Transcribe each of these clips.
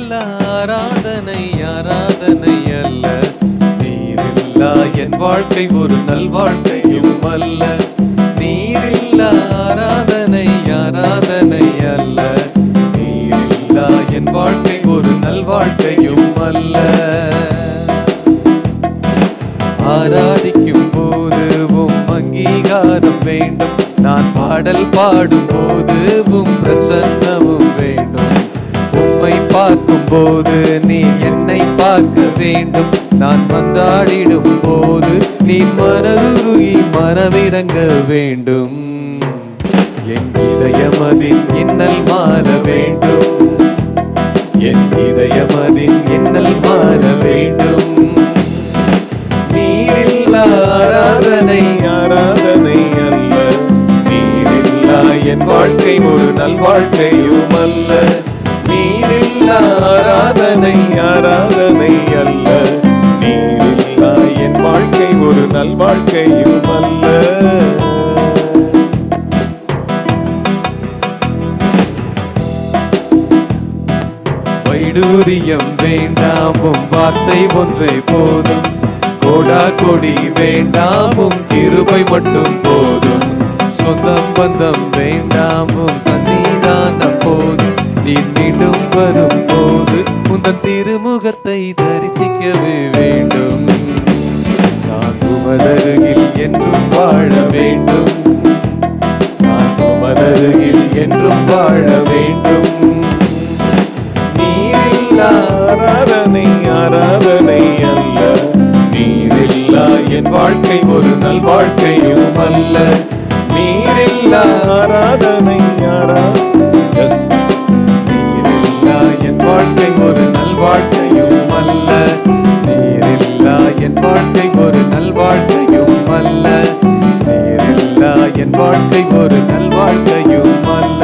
நீரில்லா ஆராதனை ஆராதனை அல்ல, நீரில்லா என் வாழ்க்கை ஒரு நல்வாழ்க்கையும் அல்ல. நீரில்லா ஆராதனை ஆராதனை அல்ல, நீரில்லா என் வாழ்க்கை ஒரு நல்வாழ்க்கையும் அல்ல. ஆராதிக்கும் போது அங்கீகாரம் வேண்டும், நான் பாடல் பாடும் போது பிரசன்னமும் வேண்டும். உம்மை பார்க்கும் போது நீ என்னை பார்க்க வேண்டும், நான் மன்றாடிடும் போது நீ மனதுருகி மனமிறங்க வேண்டும். என் இதயமதின் இன்னல் மாற வேண்டும், என் இதயமதின் இன்னல் மாற வேண்டும். நீரில்லா ஆராதனை ஆராதனை அல்ல, நீரில்லா என் வாழ்க்கை ஒரு நல்வாழ்க்கையும் அல்ல. நீரில்லா ஆராதனை ஆராதனை அல்ல, நீரில்லா என் வாழ்க்கை ஒரு நல்வாழ்க்கையும் அல்ல. வைடூரியம் வேண்டாமும் வார்த்தை ஒன்றே போதும், கோடா கொடி வேண்டாமும் கிருபை மட்டும் போதும். சொந்தம் பந்தம் வேண்டாமும் சன்னிதானம் போதும், நீ மீண்டும் வரும் போது உந்தன் திருமுகத்தை தரிசிக்கவே வேண்டும். நான் உமதருகில் என்றும் வாழ வேண்டும், நான் உமதருகில் என்றும் வாழ வேண்டும். நீரில்லா ஆராதனை ஆராதனை அல்ல, நீரில்லா என் வாழ்க்கை ஒரு நல்வாழ்க்கையும் அல்ல. நீரில்லா ஆராதனை நீரில்லா என் வாழ்க்கை ஒரு நல்வாழ்க்கையும் அல்ல. நீரில்லா என் வாழ்க்கை ஒரு நல்வாழ்க்கையும் அல்ல. நீரில்லா என் வாழ்க்கை ஒரு நல்வாழ்க்கையும் அல்ல.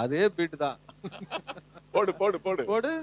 அதே பீட்டு தான். போடு போடு போடு போடு.